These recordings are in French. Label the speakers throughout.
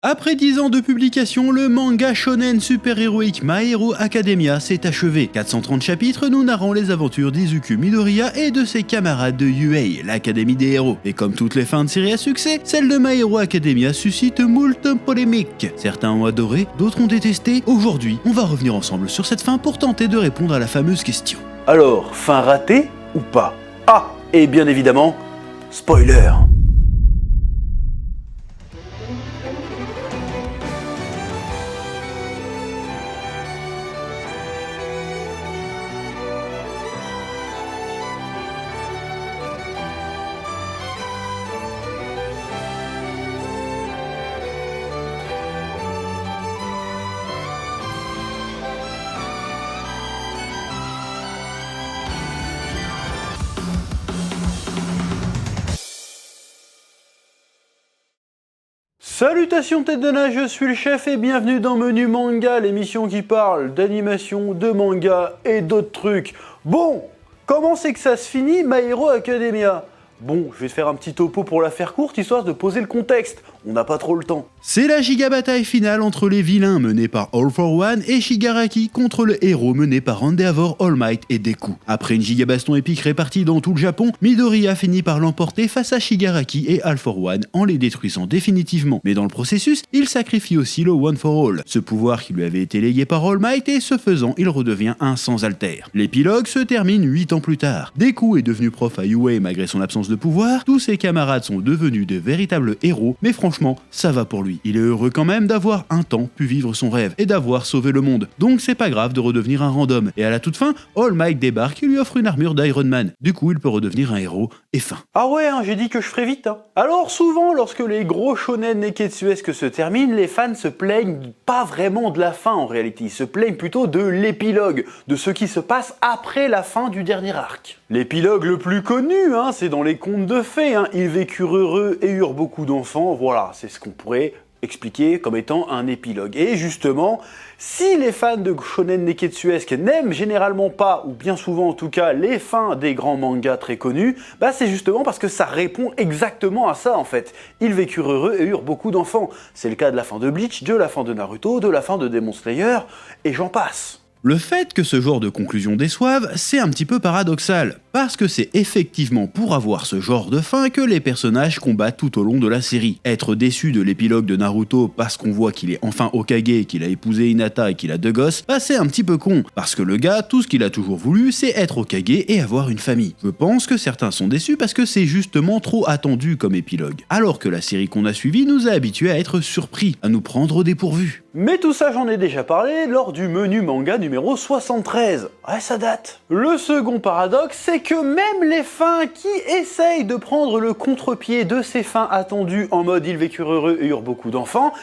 Speaker 1: Après 10 ans de publication, le manga shonen super-héroïque My Hero Academia s'est achevé. 430 chapitres nous narrant les aventures d'Izuku Midoriya et de ses camarades de UA, l'Académie des héros. Et comme toutes les fins de série à succès, celle de My Hero Academia suscite moult polémiques. Certains ont adoré, d'autres ont détesté. Aujourd'hui, on va revenir ensemble sur cette fin pour tenter de répondre à la fameuse question.
Speaker 2: Alors, fin ratée ou pas? Ah, et bien évidemment, spoiler. Salutations tête de nage, je suis le chef et bienvenue dans Menu Manga, l'émission qui parle d'animation, de manga et d'autres trucs. Bon, comment c'est que ça se finit My Hero Academia? Bon, je vais te faire un petit topo pour la faire courte, histoire de poser le contexte. On n'a pas trop le temps.
Speaker 1: C'est la giga bataille finale entre les vilains menés par All for One et Shigaraki contre le héros mené par Endeavor, All Might et Deku. Après une giga baston épique répartie dans tout le Japon, Midoriya finit par l'emporter face à Shigaraki et All for One en les détruisant définitivement. Mais dans le processus, il sacrifie aussi le One for All, ce pouvoir qui lui avait été légué par All Might et ce faisant, il redevient un sans alter. L'épilogue se termine 8 ans plus tard. Deku est devenu prof à UA malgré son absence de pouvoir, tous ses camarades sont devenus de véritables héros, mais franchement, ça va pour lui. Il est heureux quand même d'avoir un temps pu vivre son rêve et d'avoir sauvé le monde. Donc c'est pas grave de redevenir un random. Et à la toute fin, All Might débarque et lui offre une armure d'Iron Man. Du coup, il peut redevenir un héros et fin.
Speaker 2: Ah ouais, j'ai dit que je ferais vite. Alors souvent, lorsque les gros shonen neketsuesques se terminent, les fans se plaignent pas vraiment de la fin en réalité. Ils se plaignent plutôt de l'épilogue, de ce qui se passe après la fin du dernier arc. L'épilogue le plus connu, c'est dans les contes de fées. Ils vécurent heureux et eurent beaucoup d'enfants. Voilà, c'est ce qu'on pourrait expliquer comme étant un épilogue. Et justement, si les fans de shonen neketsuesque n'aiment généralement pas, ou bien souvent en tout cas, les fins des grands mangas très connus, c'est justement parce que ça répond exactement à ça en fait. Ils vécurent heureux et eurent beaucoup d'enfants. C'est le cas de la fin de Bleach, de la fin de Naruto, de la fin de Demon Slayer, et j'en passe.
Speaker 1: Le fait que ce genre de conclusion déçoive, c'est un petit peu paradoxal, parce que c'est effectivement pour avoir ce genre de fin que les personnages combattent tout au long de la série. Être déçu de l'épilogue de Naruto parce qu'on voit qu'il est enfin Hokage, qu'il a épousé Hinata et qu'il a 2 gosses, c'est un petit peu con, parce que le gars, tout ce qu'il a toujours voulu, c'est être Hokage et avoir une famille. Je pense que certains sont déçus parce que c'est justement trop attendu comme épilogue, alors que la série qu'on a suivie nous a habitués à être surpris, à nous prendre au dépourvu.
Speaker 2: Mais tout ça j'en ai déjà parlé lors du menu manga numéro 73. Ouais, ça date. Le second paradoxe, c'est que même les fins qui essayent de prendre le contre-pied de ces fins attendues en mode ils vécurent heureux et eurent beaucoup d'enfants,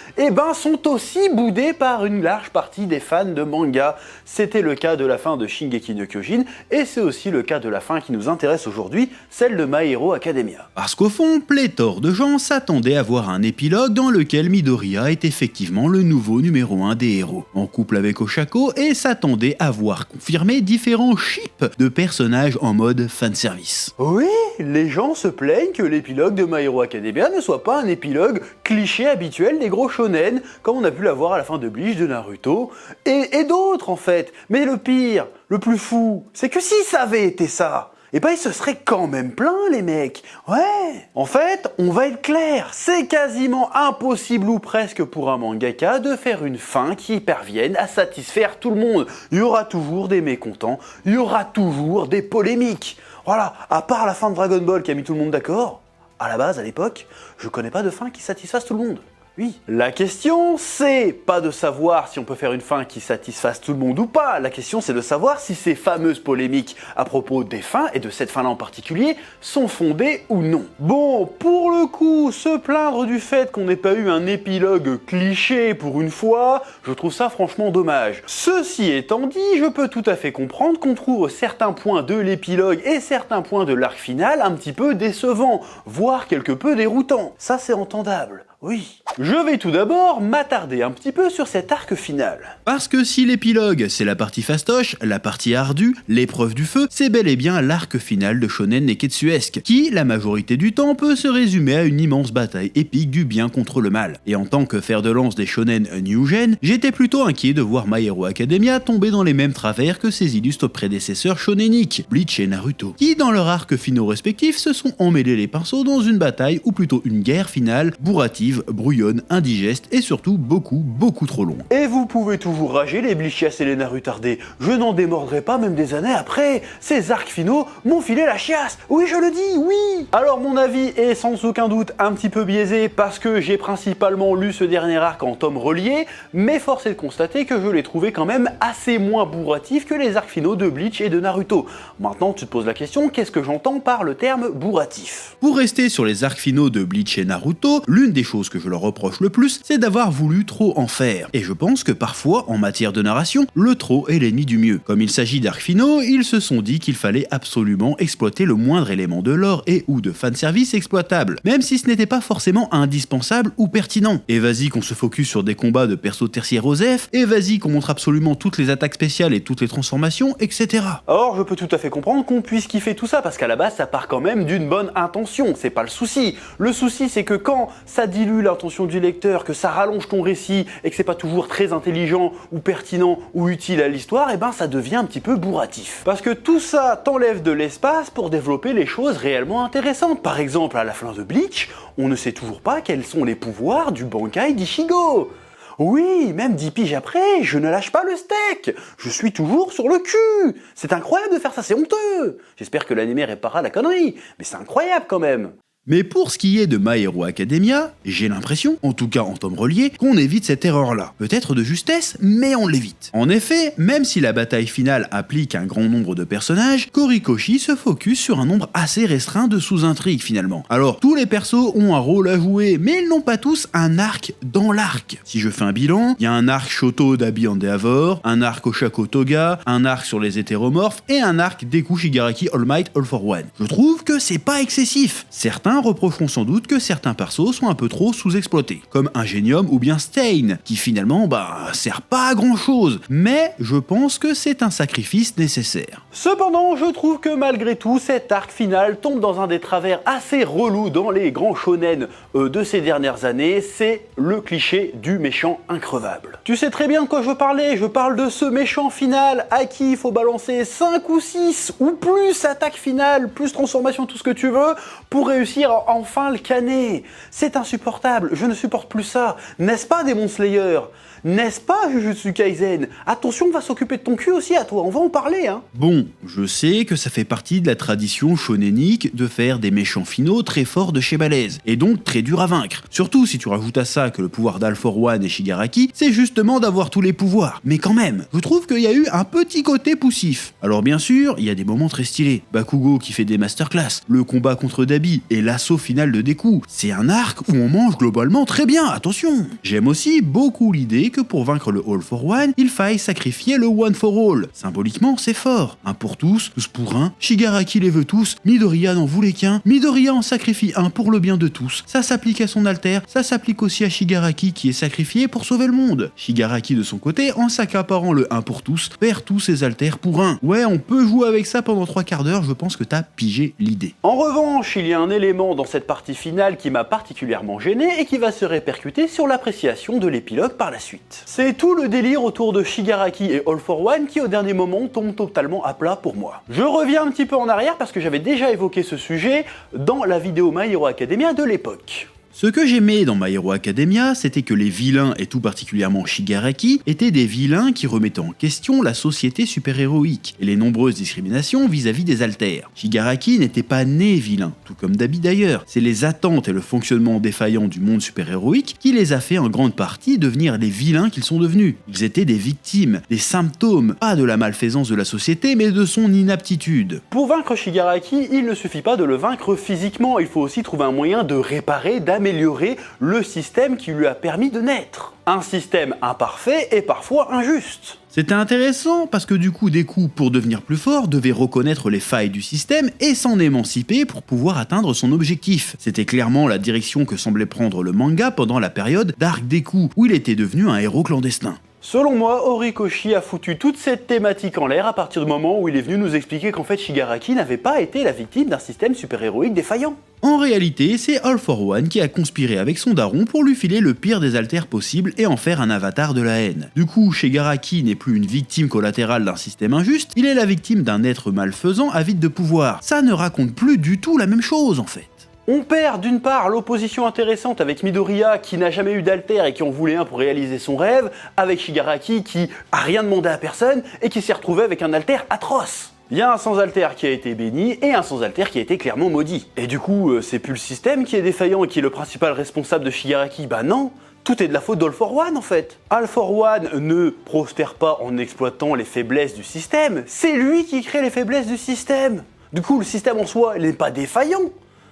Speaker 2: sont aussi boudés par une large partie des fans de manga. C'était le cas de la fin de Shingeki no Kyojin et c'est aussi le cas de la fin qui nous intéresse aujourd'hui, celle de My Hero Academia.
Speaker 1: Parce qu'au fond, pléthore de gens s'attendaient à voir un épilogue dans lequel Midoriya est effectivement le nouveau numéro 1 des héros, en couple avec Oshako, et s'attendaient à voir confirmer différents ships de personnages en mode fanservice.
Speaker 2: Oui, les gens se plaignent que l'épilogue de My Hero Academia ne soit pas un épilogue cliché habituel des gros shonen, comme on a pu l'avoir à la fin de Bleach, de Naruto, et d'autres en fait. Mais le pire, le plus fou, c'est que si ça avait été ça, ils se seraient quand même plaints les mecs. Ouais. En fait, on va être clair, c'est quasiment impossible ou presque pour un mangaka de faire une fin qui parvienne à satisfaire tout le monde. Il y aura toujours des mécontents, il y aura toujours des polémiques. Voilà, à part la fin de Dragon Ball qui a mis tout le monde d'accord, à la base, à l'époque, je connais pas de fin qui satisfasse tout le monde. Oui. La question, c'est pas de savoir si on peut faire une fin qui satisfasse tout le monde ou pas. La question, c'est de savoir si ces fameuses polémiques à propos des fins, et de cette fin-là en particulier, sont fondées ou non. Bon, pour le coup, se plaindre du fait qu'on n'ait pas eu un épilogue cliché pour une fois, je trouve ça franchement dommage. Ceci étant dit, je peux tout à fait comprendre qu'on trouve certains points de l'épilogue et certains points de l'arc final un petit peu décevants, voire quelque peu déroutants. Ça, c'est entendable. Oui. Je vais tout d'abord m'attarder un petit peu sur cet arc final.
Speaker 1: Parce que si l'épilogue, c'est la partie fastoche, la partie ardue, l'épreuve du feu, c'est bel et bien l'arc final de shonen neketsuesque, qui, la majorité du temps, peut se résumer à une immense bataille épique du bien contre le mal. Et en tant que fer de lance des shonen new gen, j'étais plutôt inquiet de voir My Hero Academia tomber dans les mêmes travers que ses illustres prédécesseurs shoneniques, Bleach et Naruto, qui dans leurs arcs finaux respectifs se sont emmêlés les pinceaux dans une bataille ou plutôt une guerre finale bourrative, brouillonne, indigeste et surtout beaucoup trop longue.
Speaker 2: Et vous pouvez toujours rager les Bleachias et les Narutardés, je n'en démordrai pas même des années après, ces arcs finaux m'ont filé la chiasse, oui je le dis, oui. Alors mon avis est sans aucun doute un petit peu biaisé parce que j'ai principalement lu ce dernier arc en tomes reliés, mais force est de constater que je l'ai trouvé quand même assez moins bourratif que les arcs finaux de Bleach et de Naruto. Maintenant tu te poses la question, qu'est-ce que j'entends par le terme bourratif?
Speaker 1: Pour rester sur les arcs finaux de Bleach et Naruto, l'une des choses que je leur reproche le plus, c'est d'avoir voulu trop en faire. Et je pense que parfois, en matière de narration, le trop est l'ennemi du mieux. Comme il s'agit d'arcs finaux, ils se sont dit qu'il fallait absolument exploiter le moindre élément de lore et ou de fanservice exploitable, même si ce n'était pas forcément indispensable ou pertinent. Et vas-y qu'on se focus sur des combats de persos tertiaires OSEF, et vas-y qu'on montre absolument toutes les attaques spéciales et toutes les transformations, etc.
Speaker 2: Or, je peux tout à fait comprendre qu'on puisse kiffer tout ça, parce qu'à la base, ça part quand même d'une bonne intention, c'est pas le souci. Le souci, c'est que quand ça dilue l'intention du lecteur, que ça rallonge ton récit, et que c'est pas toujours très intelligent, ou pertinent, ou utile à l'histoire, et ben ça devient un petit peu bourratif. Parce que tout ça t'enlève de l'espace pour développer les choses réellement intéressantes. Par exemple, à la fin de Bleach, on ne sait toujours pas quels sont les pouvoirs du Bankai d'Ichigo. Oui, même 10 piges après, je ne lâche pas le steak. Je suis toujours sur le cul. C'est incroyable de faire ça, c'est honteux. J'espère que l'anime réparera la connerie, mais c'est incroyable quand même.
Speaker 1: Mais pour ce qui est de My Hero Academia, j'ai l'impression, en tout cas en tome relié, qu'on évite cette erreur-là. Peut-être de justesse, mais on l'évite. En effet, même si la bataille finale applique un grand nombre de personnages, Horikoshi se focus sur un nombre assez restreint de sous-intrigues finalement. Alors, tous les persos ont un rôle à jouer, mais ils n'ont pas tous un arc dans l'arc. Si je fais un bilan, il y a un arc Shoto d'Abi Endeavor, un arc Oshako Toga, un arc sur les hétéromorphes et un arc Deku Shigaraki All Might All for One. Je trouve que c'est pas excessif. Certains reprocheront sans doute que certains persos sont un peu trop sous-exploités, comme Ingenium ou bien Stain, qui finalement sert pas à grand chose, mais je pense que c'est un sacrifice nécessaire.
Speaker 2: Cependant, je trouve que malgré tout, cet arc final tombe dans un des travers assez relous dans les grands shonen de ces dernières années, c'est le cliché du méchant increvable. Tu sais très bien de quoi je veux parler, je parle de ce méchant final à qui il faut balancer 5 ou 6 ou plus attaques finales, plus transformation, tout ce que tu veux, pour réussir à enfin le canner. C'est insupportable, je ne supporte plus ça. N'est-ce pas Demon Slayer? N'est-ce pas Jujutsu Kaisen? Attention, on va s'occuper de ton cul aussi à toi, on va en parler hein.
Speaker 1: Bon, je sais que ça fait partie de la tradition shonénique de faire des méchants finaux très forts de chez balèze, et donc très durs à vaincre. Surtout si tu rajoutes à ça que le pouvoir d'All for One et Shigaraki, c'est justement d'avoir tous les pouvoirs. Mais quand même, je trouve qu'il y a eu un petit côté poussif. Alors bien sûr, il y a des moments très stylés. Bakugo qui fait des masterclass, le combat contre Dabi et l'assaut final de Deku. C'est un arc où on mange globalement très bien, attention. J'aime aussi beaucoup l'idée que pour vaincre le All for One, il faille sacrifier le One for All. Symboliquement, c'est fort. Un pour tous pour un, Shigaraki les veut tous, Midoriya n'en voulait qu'un, Midoriya en sacrifie un pour le bien de tous. Ça s'applique à son alter, ça s'applique aussi à Shigaraki qui est sacrifié pour sauver le monde. Shigaraki de son côté, en s'accaparant le 1 pour tous, perd tous ses alters pour un. Ouais, on peut jouer avec ça pendant 3 quarts d'heure, je pense que t'as pigé l'idée.
Speaker 2: En revanche, il y a un élément dans cette partie finale qui m'a particulièrement gêné et qui va se répercuter sur l'appréciation de l'épilogue par la suite. C'est tout le délire autour de Shigaraki et All for One qui au dernier moment tombe totalement à plat pour moi. Je reviens un petit peu en arrière parce que j'avais déjà évoqué ce sujet dans la vidéo My Hero Academia de l'époque.
Speaker 1: Ce que j'aimais dans My Hero Academia, c'était que les vilains, et tout particulièrement Shigaraki, étaient des vilains qui remettaient en question la société super-héroïque et les nombreuses discriminations vis-à-vis des alters. Shigaraki n'était pas né vilain, tout comme Dabi d'ailleurs. C'est les attentes et le fonctionnement défaillant du monde super-héroïque qui les a fait en grande partie devenir les vilains qu'ils sont devenus. Ils étaient des victimes, des symptômes, pas de la malfaisance de la société, mais de son inaptitude.
Speaker 2: Pour vaincre Shigaraki, il ne suffit pas de le vaincre physiquement, il faut aussi trouver un moyen de réparer, d'améliorer améliorer le système qui lui a permis de naître. Un système imparfait et parfois injuste.
Speaker 1: C'était intéressant parce que du coup Deku, pour devenir plus fort, devait reconnaître les failles du système et s'en émanciper pour pouvoir atteindre son objectif. C'était clairement la direction que semblait prendre le manga pendant la période d'Arc Deku, où il était devenu un héros clandestin.
Speaker 2: Selon moi, Horikoshi a foutu toute cette thématique en l'air à partir du moment où il est venu nous expliquer qu'en fait Shigaraki n'avait pas été la victime d'un système super-héroïque défaillant.
Speaker 1: En réalité, c'est All for One qui a conspiré avec son daron pour lui filer le pire des alters possibles et en faire un avatar de la haine. Du coup, Shigaraki n'est plus une victime collatérale d'un système injuste, il est la victime d'un être malfaisant avide de pouvoir. Ça ne raconte plus du tout la même chose en fait.
Speaker 2: On perd d'une part l'opposition intéressante avec Midoriya qui n'a jamais eu d'alter et qui en voulait un pour réaliser son rêve, avec Shigaraki qui a rien demandé à personne et qui s'est retrouvé avec un alter atroce. Il y a un sans-alter qui a été béni et un sans-alter qui a été clairement maudit. Et du coup, c'est plus le système qui est défaillant et qui est le principal responsable de Shigaraki, bah non, tout est de la faute d'All for One en fait. All for One ne prospère pas en exploitant les faiblesses du système, c'est lui qui crée les faiblesses du système. Du coup, le système en soi, il n'est pas défaillant.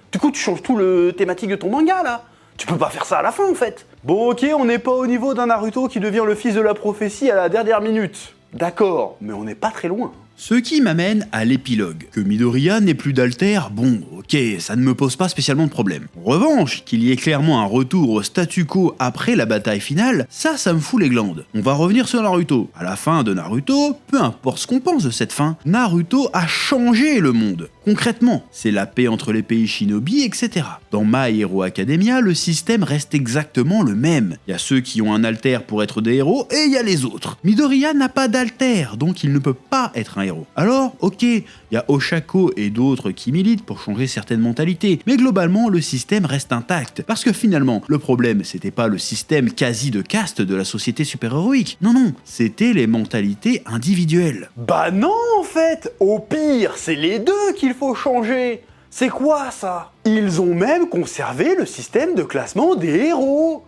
Speaker 2: Du coup, tu changes tout le thématique de ton manga, là. Tu peux pas faire ça à la fin, en fait. Bon, ok, on n'est pas au niveau d'un Naruto qui devient le fils de la prophétie à la dernière minute. D'accord, mais on n'est pas très loin.
Speaker 1: Ce qui m'amène à l'épilogue. Que Midoriya n'ait plus d'alter, bon, ok, ça ne me pose pas spécialement de problème. En revanche, qu'il y ait clairement un retour au statu quo après la bataille finale, ça me fout les glandes. On va revenir sur Naruto. À la fin de Naruto, peu importe ce qu'on pense de cette fin, Naruto a changé le monde. Concrètement, c'est la paix entre les pays shinobi, etc. Dans My Hero Academia, le système reste exactement le même. Il y a ceux qui ont un alter pour être des héros, et il y a les autres. Midoriya n'a pas d'alter, donc il ne peut pas être un héros. Alors, ok, il y a Oshako et d'autres qui militent pour changer certaines mentalités, mais globalement, le système reste intact. Parce que finalement, le problème, c'était pas le système quasi de caste de la société super-héroïque. Non, c'était les mentalités individuelles.
Speaker 2: Bah non, en fait. Au pire, c'est les deux qu'il faut changer. C'est quoi ça? Ils ont même conservé le système de classement des héros.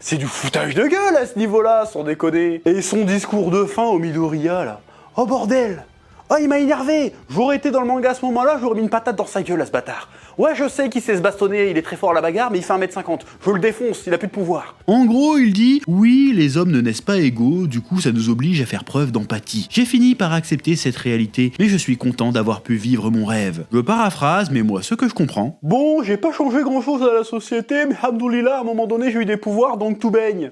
Speaker 2: C'est du foutage de gueule à ce niveau-là, sans déconner. Et son discours de fin au Midoriya, là. Oh bordel! Oh, il m'a énervé! J'aurais été dans le manga à ce moment-là, j'aurais mis une patate dans sa gueule à ce bâtard. Ouais, je sais qu'il sait se bastonner, il est très fort à la bagarre, mais il fait 1m50. Je le défonce, il a plus de pouvoir.
Speaker 1: En gros, il dit « Oui, les hommes ne naissent pas égaux, du coup ça nous oblige à faire preuve d'empathie. J'ai fini par accepter cette réalité, mais je suis content d'avoir pu vivre mon rêve. » Je paraphrase, mais moi, ce que je comprends...
Speaker 2: Bon, j'ai pas changé grand-chose à la société, mais Hamdoulillah, à un moment donné, j'ai eu des pouvoirs, donc tout baigne.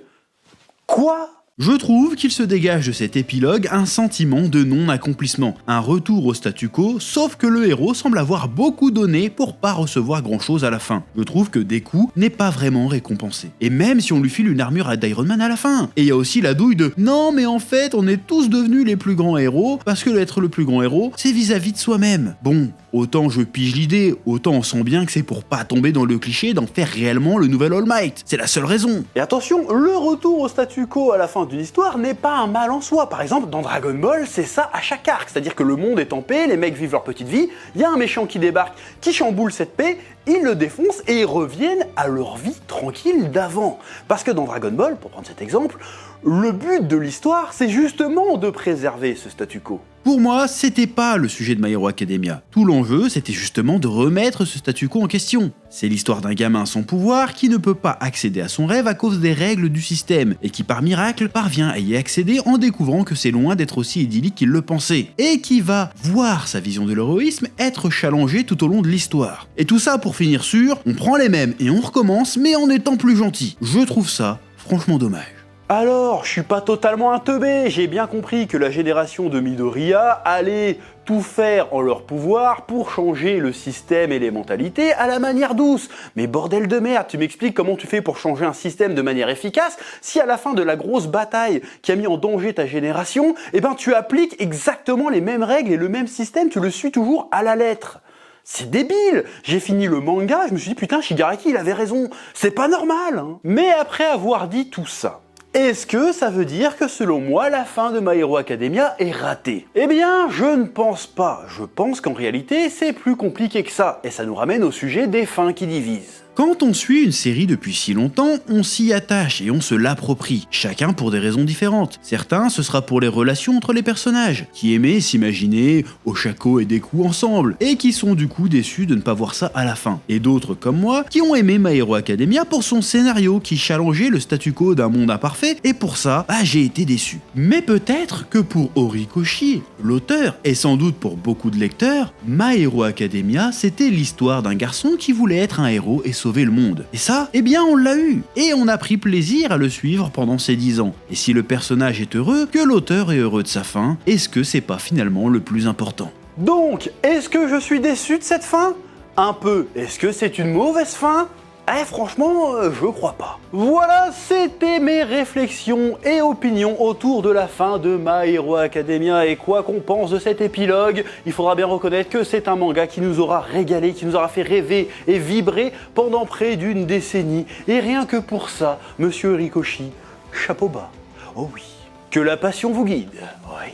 Speaker 2: Quoi?
Speaker 1: Je trouve qu'il se dégage de cet épilogue un sentiment de non-accomplissement, un retour au statu quo, sauf que le héros semble avoir beaucoup donné pour pas recevoir grand-chose à la fin. Je trouve que Deku n'est pas vraiment récompensé. Et même si on lui file une armure à d'Iron Man à la fin. Et il y a aussi la douille de « Non mais en fait, on est tous devenus les plus grands héros, parce que être le plus grand héros, c'est vis-à-vis de soi-même. » Bon, autant je pige l'idée, autant on sent bien que c'est pour pas tomber dans le cliché d'en faire réellement le nouvel All Might. C'est la seule raison.
Speaker 2: Et attention, le retour au statu quo à la fin d'une histoire n'est pas un mal en soi. Par exemple, dans Dragon Ball, c'est ça à chaque arc. C'est-à-dire que le monde est en paix, les mecs vivent leur petite vie, il y a un méchant qui débarque, qui chamboule cette paix, ils le défoncent et ils reviennent à leur vie tranquille d'avant. Parce que dans Dragon Ball, pour prendre cet exemple, le but de l'histoire, c'est justement de préserver ce statu quo.
Speaker 1: Pour moi, c'était pas le sujet de My Hero Academia. Tout l'enjeu, c'était justement de remettre ce statu quo en question. C'est l'histoire d'un gamin sans pouvoir qui ne peut pas accéder à son rêve à cause des règles du système, et qui par miracle parvient à y accéder en découvrant que c'est loin d'être aussi idyllique qu'il le pensait, et qui va voir sa vision de l'héroïsme être challengée tout au long de l'histoire. Et tout ça pour finir sur, on prend les mêmes et on recommence, mais en étant plus gentil. Je trouve ça franchement dommage.
Speaker 2: Alors, je suis pas totalement un teubé, j'ai bien compris que la génération de Midoriya allait tout faire en leur pouvoir pour changer le système et les mentalités à la manière douce. Mais bordel de merde, tu m'expliques comment tu fais pour changer un système de manière efficace si à la fin de la grosse bataille qui a mis en danger ta génération, eh ben tu appliques exactement les mêmes règles et le même système, tu le suis toujours à la lettre. C'est débile. J'ai fini le manga, je me suis dit putain Shigaraki il avait raison, c'est pas normal hein. Mais après avoir dit tout ça, est-ce que ça veut dire que selon moi, la fin de My Hero Academia est ratée? Eh bien, je ne pense pas. Je pense qu'en réalité, c'est plus compliqué que ça. Et ça nous ramène au sujet des fins qui divisent.
Speaker 1: Quand on suit une série depuis si longtemps, on s'y attache et on se l'approprie, chacun pour des raisons différentes. Certains, ce sera pour les relations entre les personnages, qui aimaient s'imaginer Ochako et Deku ensemble, et qui sont du coup déçus de ne pas voir ça à la fin. Et d'autres comme moi, qui ont aimé My Hero Academia pour son scénario qui challengeait le statu quo d'un monde imparfait, et pour ça, j'ai été déçu. Mais peut-être que pour Horikoshi, l'auteur, et sans doute pour beaucoup de lecteurs, My Hero Academia, c'était l'histoire d'un garçon qui voulait être un héros et sauver le monde. Et ça, eh bien on l'a eu. Et on a pris plaisir à le suivre pendant ces 10 ans. Et si le personnage est heureux, que l'auteur est heureux de sa fin, est-ce que c'est pas finalement le plus important?
Speaker 2: Donc, est-ce que je suis déçu de cette fin? Un peu. Est-ce que c'est une mauvaise fin? Franchement, je crois pas. Voilà, c'était mes réflexions et opinions autour de la fin de My Hero Academia, et quoi qu'on pense de cet épilogue, il faudra bien reconnaître que c'est un manga qui nous aura régalé, qui nous aura fait rêver et vibrer pendant près d'une décennie. Et rien que pour ça, monsieur Horikoshi, chapeau bas. Oh oui. Que la passion vous guide. Oui.